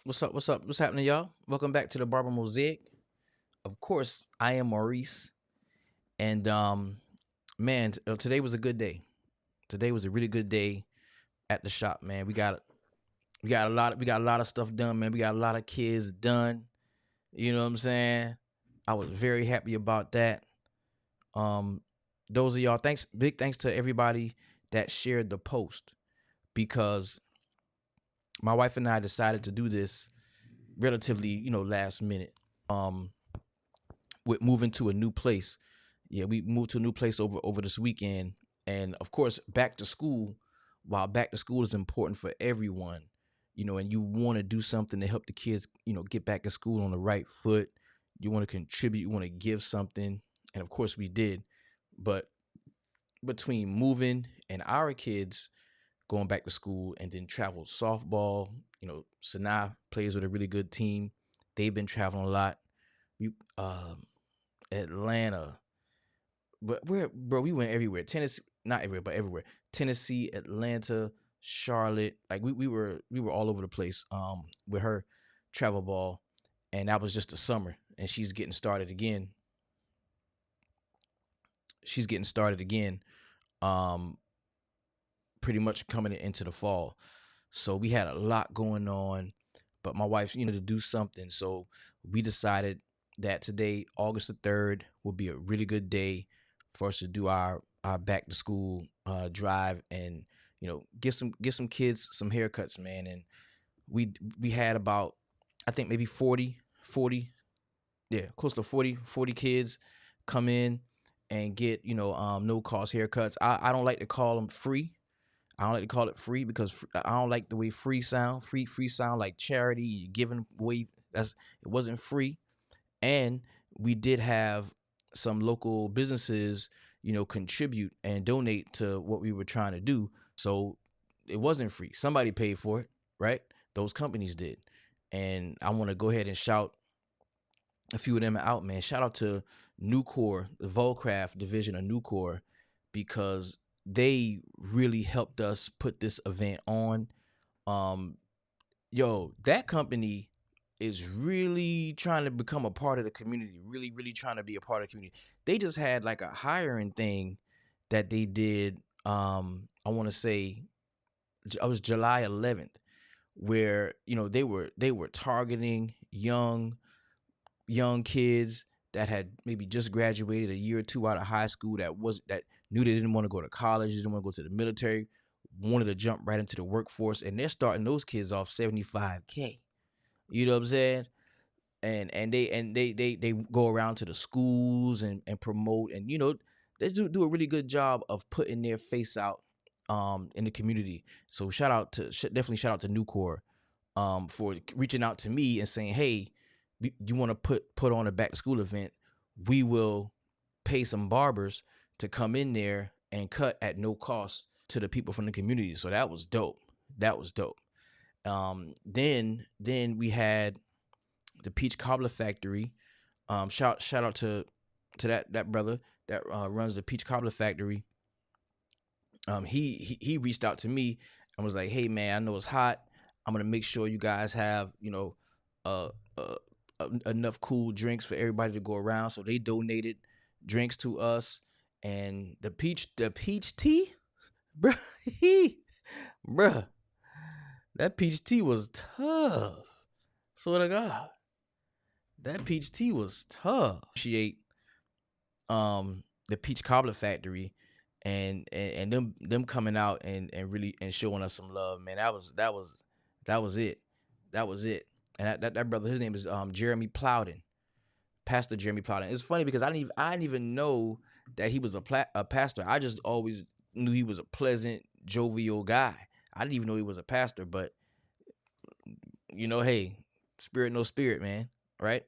What's up? What's up? What's happening, y'all? Welcome back to the Barber Mosaic. Of course, I am Maurice, and man, today was a good day. Today was a really good day at the shop, man. We got a lot of stuff done, man. We got a lot of kids done. You know what I'm saying? I was very happy about that. Um, those of y'all, big thanks to everybody that shared the post because my wife and I decided to do this relatively, last minute. Um, with moving to a new place. Yeah, we moved to a new place over this weekend, and of course, back to school. While back to school is important for everyone, and you want to do something to help the kids, get back in school on the right foot. You want to contribute, you want to give something, and of course, we did. But between moving and our kids going back to school, and then travel softball, Sanaa plays with a really good team. They've been traveling a lot. We Atlanta. But we went everywhere. Tennessee, not everywhere, but everywhere. Tennessee, Atlanta, Charlotte. Like we were all over the place with her travel ball. And that was just the summer. And she's getting started again. She's getting started again. Um Pretty much coming into the fall. So we had a lot going on, but my wife, to do something. So we decided that today, August the 3rd, will be a really good day for us to do our back to school drive and get some kids some haircuts, man. And we had about, I think, maybe 40, yeah, close to 40 kids come in and get no cost haircuts. I don't like to call them free. I don't like to call it free because I don't like the way free sound. Free sound like charity. You're giving away. It wasn't free, and we did have some local businesses, contribute and donate to what we were trying to do. So it wasn't free. Somebody paid for it, right? Those companies did, and I want to go ahead and shout a few of them out, man. Shout out to Nucor, the Volcraft division of Nucor, because they really helped us put this event on. Um, that company is really trying to become a part of the community, really, really trying to be a part of the community. They just had like a hiring thing that they did. I want to say it was July 11th, where they were targeting young kids that had maybe just graduated a year or two out of high school that knew they didn't want to go to college, didn't want to go to the military, wanted to jump right into the workforce, and they're starting those kids off 75K. You know what I'm saying? And they go around to the schools and promote, and they do a really good job of putting their face out in the community. So definitely shout out to Nucor for reaching out to me and saying, hey, you want to put on a back to school event, we will pay some barbers to come in there and cut at no cost to the people from the community. So that was dope. That was dope. Then we had the Peach Cobbler Factory. Shout out to that brother that runs the Peach Cobbler Factory. He reached out to me and was like, "Hey man, I know it's hot. I'm gonna make sure you guys have uh, uh enough cool drinks for everybody to go around." So they donated drinks to us, and the peach tea, bruh, bruh, that peach tea was tough. Swear to God, that peach tea was tough. Appreciate the Peach Cobbler Factory and them coming out and really and showing us some love, man. That was it. That was it. And that brother, his name is Jeremy Plowden, Pastor Jeremy Plowden. It's funny because I didn't even know that he was a pastor. I just always knew he was a pleasant, jovial guy. I didn't even know he was a pastor, but hey, spirit no spirit, man, right?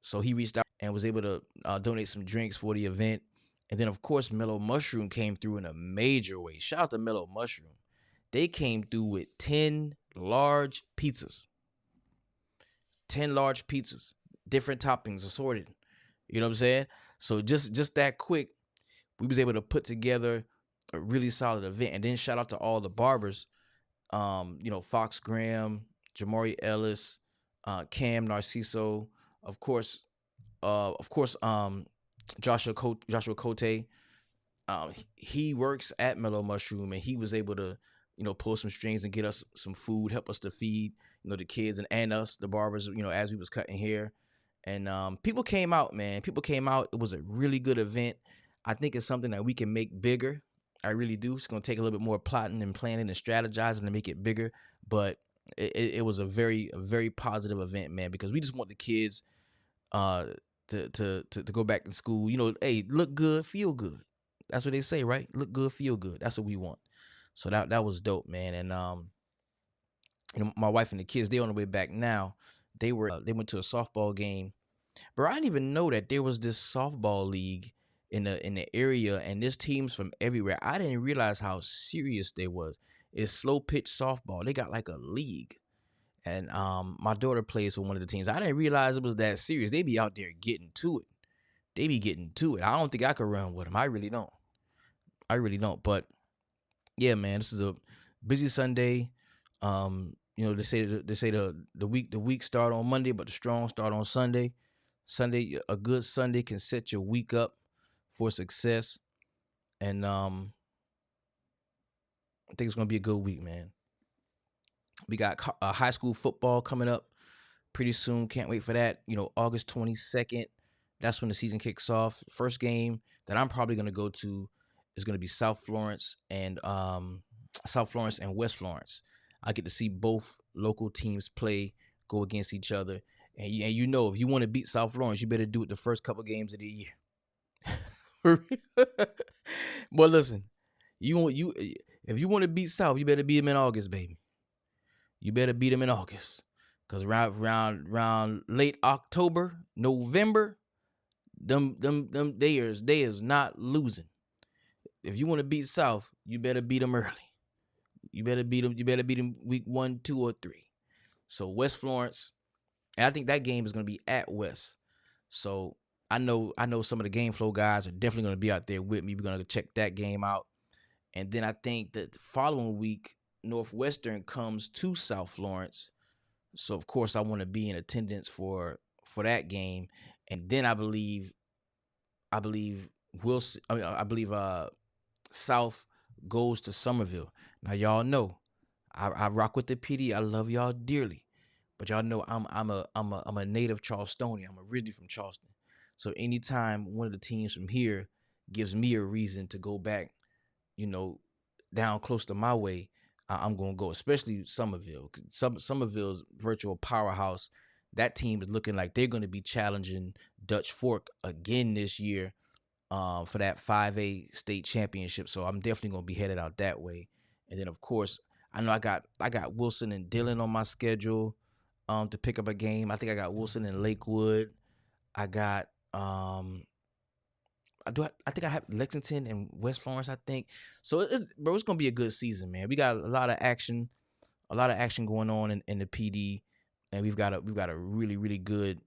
So he reached out and was able to donate some drinks for the event. And then, of course, Mellow Mushroom came through in a major way. Shout out to Mellow Mushroom. They came through with 10 large pizzas. 10 large pizzas, different toppings assorted. You know what I'm saying? So just that quick, we was able to put together a really solid event. And then shout out to all the barbers, Fox Graham, Jamari Ellis, Cam Narciso, of course, of course, Joshua Cote. He works at Mellow Mushroom, and he was able to, pull some strings and get us some food, help us to feed, the kids and us, the barbers, as we was cutting hair. And people came out, man. People came out. It was a really good event. I think it's something that we can make bigger. I really do. It's gonna take a little bit more plotting and planning and strategizing to make it bigger. But it was a very positive event, man, because we just want the kids uh to go back to school. Hey, look good, feel good. That's what they say, right? Look good, feel good. That's what we want. So that was dope, man. And my wife and the kids, they on the way back now. They went to a softball game. Bro, I didn't even know that there was this softball league in the area, and there's teams from everywhere. I didn't realize how serious they was. It's slow pitch softball. They got like a league. And my daughter plays for one of the teams. I didn't realize it was that serious. They be out there getting to it. They be getting to it. I don't think I could run with them. I really don't. I really don't. But yeah, man, this is a busy Sunday. They say the week start on Monday, but the strong start on Sunday. Sunday, a good Sunday can set your week up for success, and I think it's gonna be a good week, man. We got high school football coming up pretty soon. Can't wait for that. August 22nd. That's when the season kicks off. First game that I'm probably gonna go to is gonna be South Florence and West Florence. I get to see both local teams play, go against each other, and if you want to beat South Florence, you better do it the first couple games of the year. But listen, if you want to beat South, you better beat them in August, baby. You better beat them in August, cause around late October, November, them they is not losing. If you want to beat South, you better beat them early. You better beat them. You better beat them week 1, 2, or 3. So West Florence, and I think that game is going to be at West. So I know some of the Game Flow guys are definitely going to be out there with me. We're going to check that game out, and then I think that the following week, Northwestern comes to South Florence. So of course I want to be in attendance for that game, and then I believe Wilson. I believe South goes to Somerville. Now y'all know I rock with the PD. I love y'all dearly, but y'all know I'm a native Charlestonian. I'm originally from Charleston. So anytime one of the teams from here gives me a reason to go back, down close to my way, I'm gonna go. Especially Somerville. Somerville's virtual powerhouse. That team is looking like they're gonna be challenging Dutch Fork again this year. For that 5A state championship. So I'm definitely gonna be headed out that way. And then of course, I know I got Wilson and Dillon on my schedule to pick up a game. I think I got Wilson and Lakewood. I got I think I have Lexington and West Florence, I think. So it's gonna be a good season, man. We got a lot of action going on in the PD, and we've got a really, really good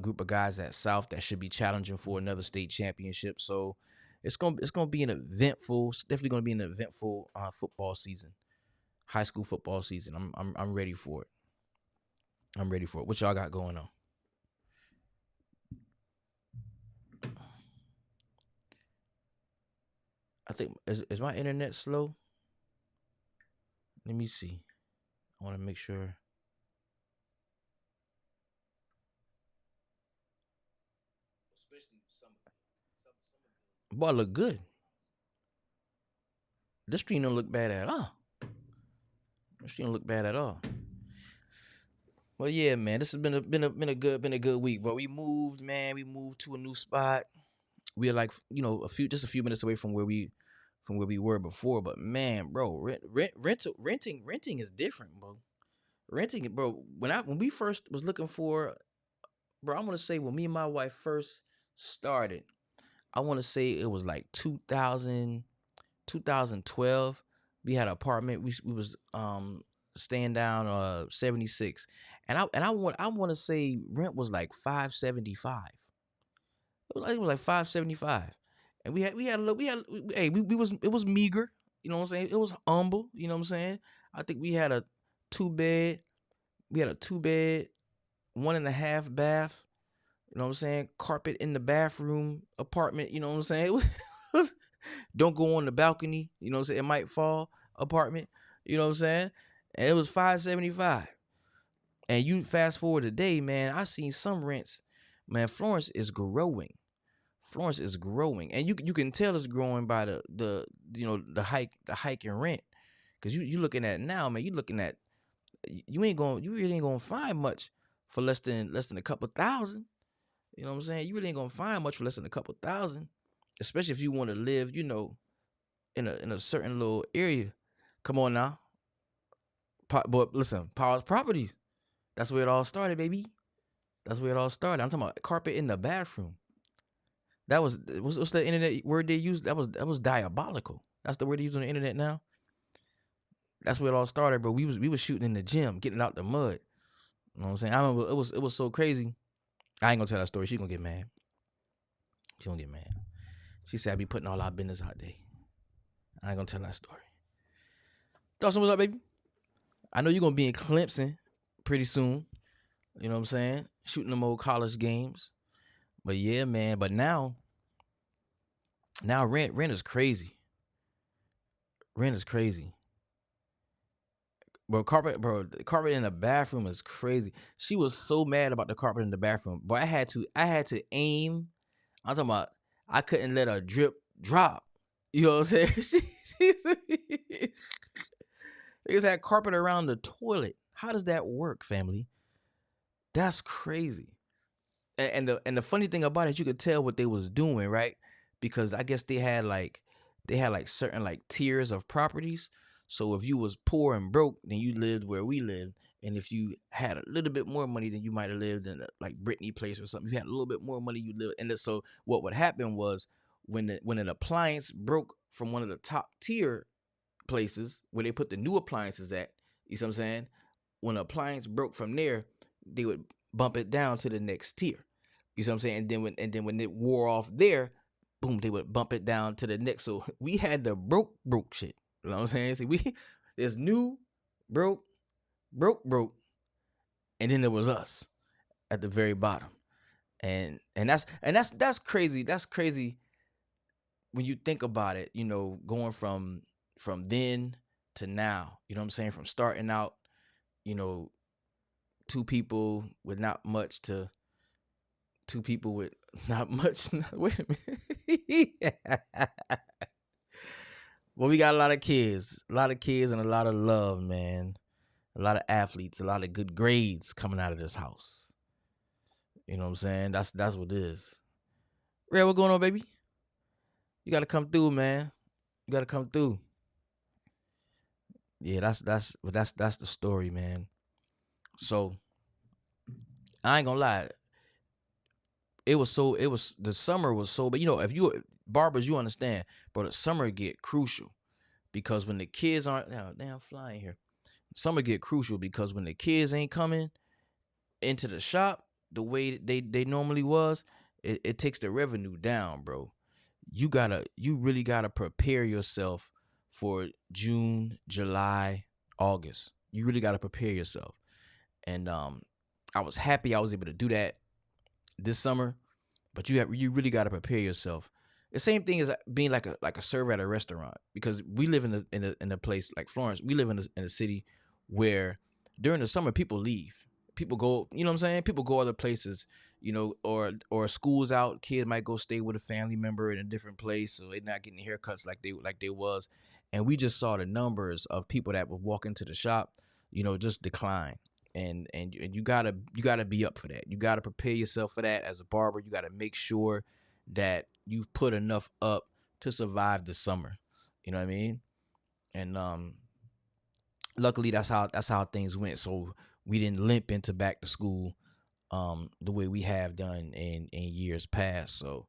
group of guys at South that should be challenging for another state championship. So it's gonna be definitely gonna be an eventful football season, high school football season. I'm ready for it. I'm ready for it. What y'all got going on? I think is my internet slow? Let me see. I want to make sure. Boy, look good. This stream don't look bad at all. This stream don't look bad at all. Well, yeah, man, this has been a good week. But we moved, man. We moved to a new spot. We are like, just a few minutes away from where we were before. But man, bro, renting is different, bro. Renting, bro. When we first was looking for, bro, I want to say when me and my wife first started, I want to say it was like 2012. We had an apartment. We was staying down 76, and I want to say rent was like $575. It was like $575, and it was meager. You know what I'm saying? It was humble. You know what I'm saying? I think we had a two bed. one and a half bath. You know what I'm saying? Carpet in the bathroom, apartment. You know what I'm saying? Don't go on the balcony. You know what I'm saying? It might fall. Apartment. You know what I'm saying? And it was 575. And you fast forward today, man. I seen some rents. Man, Florence is growing. Florence is growing, and you can tell it's growing by the the hike in rent. Cause you looking at now, man. You looking at you really ain't gonna find much for less than a couple thousand. You know what I'm saying? You really ain't gonna find much for less than a couple thousand, especially if you want to live, in a certain little area. Come on now, but listen, Powers Properties. That's where it all started, baby. That's where it all started. I'm talking about carpet in the bathroom. That was what's the internet word they used? That was diabolical. That's the word they use on the internet now. That's where it all started, bro. We was shooting in the gym, getting out the mud. You know what I'm saying? I remember it was so crazy. I ain't gonna tell that story. She gonna get mad. She gonna get mad. She said I be putting all our business out there. I ain't gonna tell that story. Dawson, what's up, baby? I know you're gonna be in Clemson pretty soon. You know what I'm saying? Shooting them old college games. But yeah, man. But now rent is crazy. Rent is crazy. The carpet in the bathroom is crazy. She was so mad about the carpet in the bathroom, but I had to aim. I'm talking about I couldn't let her drip drop. You know what I'm saying? She just had carpet around the toilet. How does that work, family? That's crazy. And the funny thing about it, you could tell what they was doing, right? Because I guess they had like certain like tiers of properties. So if you was poor and broke, then you lived where we lived. And if you had a little bit more money, then you might have lived in like Brittany Place or something. If you had a little bit more money, you lived. And so what would happen was when an appliance broke from one of the top tier places where they put the new appliances at, you see what I'm saying? When an appliance broke from there, they would bump it down to the next tier. You see what I'm saying? And then when it wore off there, boom, they would bump it down to the next. So we had the broke shit. You know what I'm saying? See, there's new, broke, broke, and then there was us at the very bottom. And that's crazy. That's crazy when you think about it, going from then to now. You know what I'm saying? From starting out, you know, two people with not much to two people with not much. Wait a minute. Well, we got a lot of kids, and a lot of love, man. A lot of athletes, a lot of good grades coming out of this house. You know what I'm saying? That's what it is. Red, what going on, baby? You gotta come through, man. You gotta come through. Yeah, that's the story, man. So I ain't gonna lie. It was the summer was so, but if you barbers, you understand, but the summer get crucial because when the kids aren't now, damn flying here. Summer get crucial because when the kids ain't coming into the shop the way they normally was, it takes the revenue down, bro. You really gotta prepare yourself for June, July, August. You really gotta prepare yourself. And I was happy I was able to do that this summer, but you really gotta prepare yourself. The same thing as being like a server at a restaurant, because we live in a place like Florence. We live in a city where during the summer people leave. People go, you know what I'm saying? People go other places, or school's out. Kids might go stay with a family member in a different place, so they're not getting haircuts like they was. And we just saw the numbers of people that would walk into the shop, just decline. And you gotta be up for that. You gotta prepare yourself for that as a barber. You gotta make sure that you've put enough up to survive the summer. You know what I mean? And luckily that's how things went. So we didn't limp into back to school the way we have done in years past. So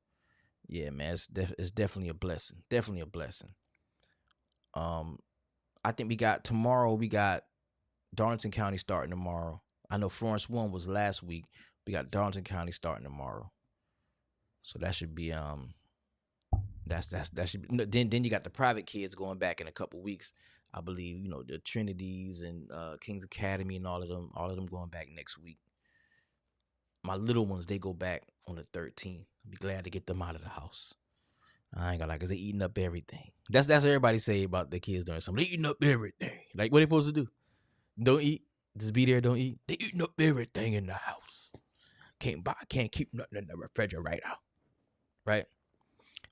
yeah, man, it's definitely a blessing. Definitely a blessing. Um, I think we got Darlington County starting tomorrow. I know Florence one was last week. We got Darlington County starting tomorrow. So that should be that should be, no, then you got the private kids going back in a couple weeks. I believe, the Trinities and King's Academy and all of them going back next week. My little ones, they go back on the 13th. I'll be glad to get them out of the house. I ain't gonna lie, cause they eating up everything. That's what everybody say about the kids during summer. They eating up everything. Like what they supposed to do? Don't eat. Just be there. Don't eat. They eating up everything in the house. Can't keep nothing in the refrigerator. Right.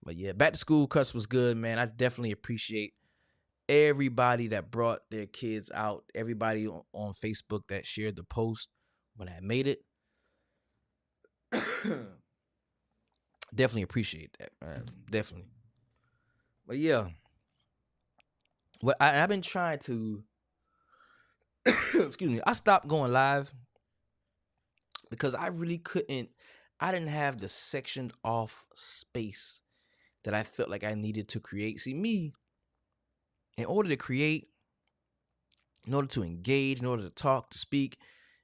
But yeah, back to school cuss was good, man. I definitely appreciate everybody that brought their kids out. Everybody on Facebook that shared the post when I made it. Definitely appreciate that, man. Definitely. But yeah, what I've been trying to excuse me, I stopped going live because I really couldn't. I didn't have the sectioned off space that I felt like I needed to create. See, me, in order to create, in order to engage, in order to talk, to speak,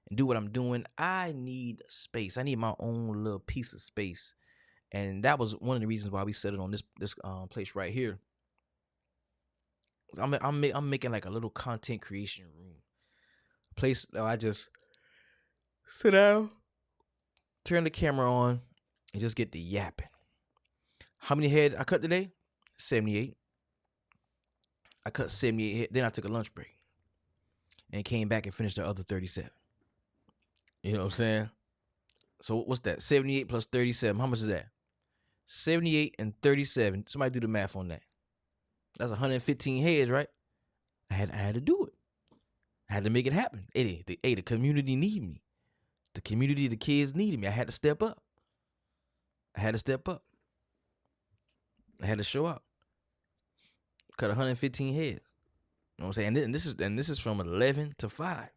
and do what I'm doing, I need space. I need my own little piece of space. And that was one of the reasons why we settled on this place right here. I'm making like a little content creation room, place that I just sit down, turn the camera on, and just get the yapping. How many head I cut today? 78. I cut 78 head. Then I took a lunch break and came back and finished the other 37. You know what I'm saying? So what's that? 78 plus 37. How much is that? 78 and 37. Somebody do the math on that. That's 115 heads, right? I had to do it. I had to make it happen. The community need me. The community, the kids needed me. I had to step up. I had to show up. Cut 115 heads. You know what I'm saying? And this is from 11 to 5.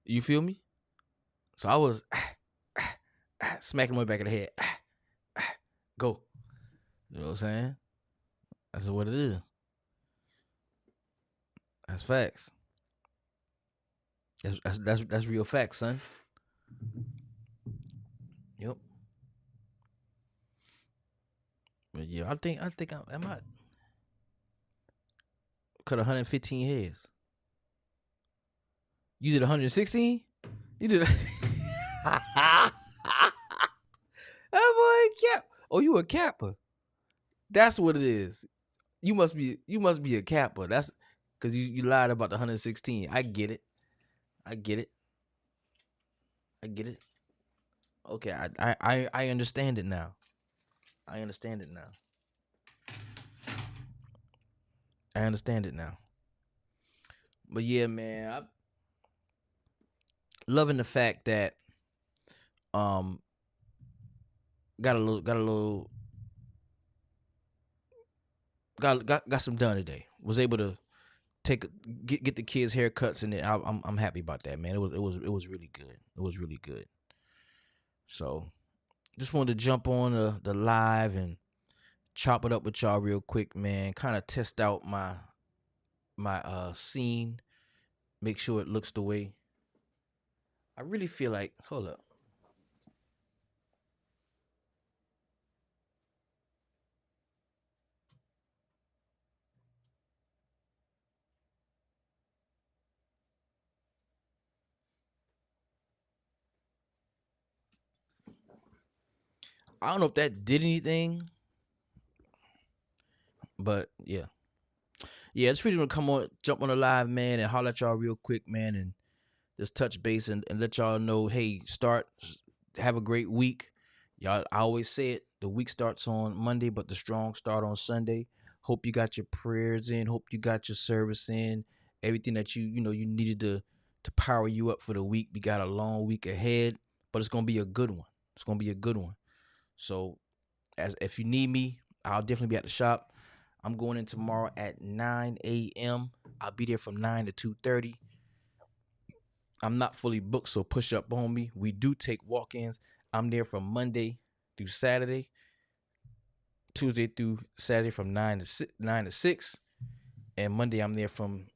You feel me? So I was smacking my back of the head. Go. You know what I'm saying? That's what it is. That's facts. That's real facts, son. Yep. But yeah, I think I might cut 115 heads. You did 116? You did that boy cap. Oh, you a capper. That's what it is. You must be a capper. That's because you lied about the 116. I get it. Okay, I understand it now. I understand it now. But yeah, man, I'm loving the fact that got some done today. Was able to get the kids haircuts, and I'm happy about that, man. It was really good. It was really good. So just wanted to jump on the live and chop it up with y'all real quick, man. Kind of test out my scene, make sure it looks the way I really feel like. Hold up. I don't know if that did anything, but yeah. Yeah, it's really gonna come on, jump on the live, man, and holler at y'all real quick, man, and just touch base and let y'all know, hey, have a great week. Y'all, I always say it, the week starts on Monday, but the strong start on Sunday. Hope you got your prayers in. Hope you got your service in. Everything that you needed to power you up for the week. We got a long week ahead, but it's gonna be a good one. It's gonna be a good one. So, if you need me, I'll definitely be at the shop. I'm going in tomorrow at 9 a.m. I'll be there from 9 to 2:30. I'm not fully booked, so push up on me. We do take walk-ins. I'm there from Monday through Saturday, Tuesday through Saturday from 9 to 6, and Monday I'm there from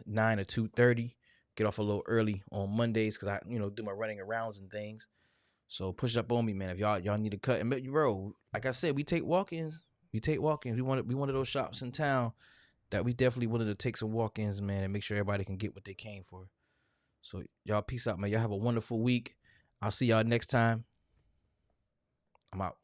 9 to 2:30. Get off a little early on Mondays because I do my running arounds and things. So push up on me, man. If y'all need a cut, and bro, like I said, we take walk-ins. We one of those shops in town that we definitely wanted to take some walk-ins, man, and make sure everybody can get what they came for. So y'all peace out, man. Y'all have a wonderful week. I'll see y'all next time. I'm out.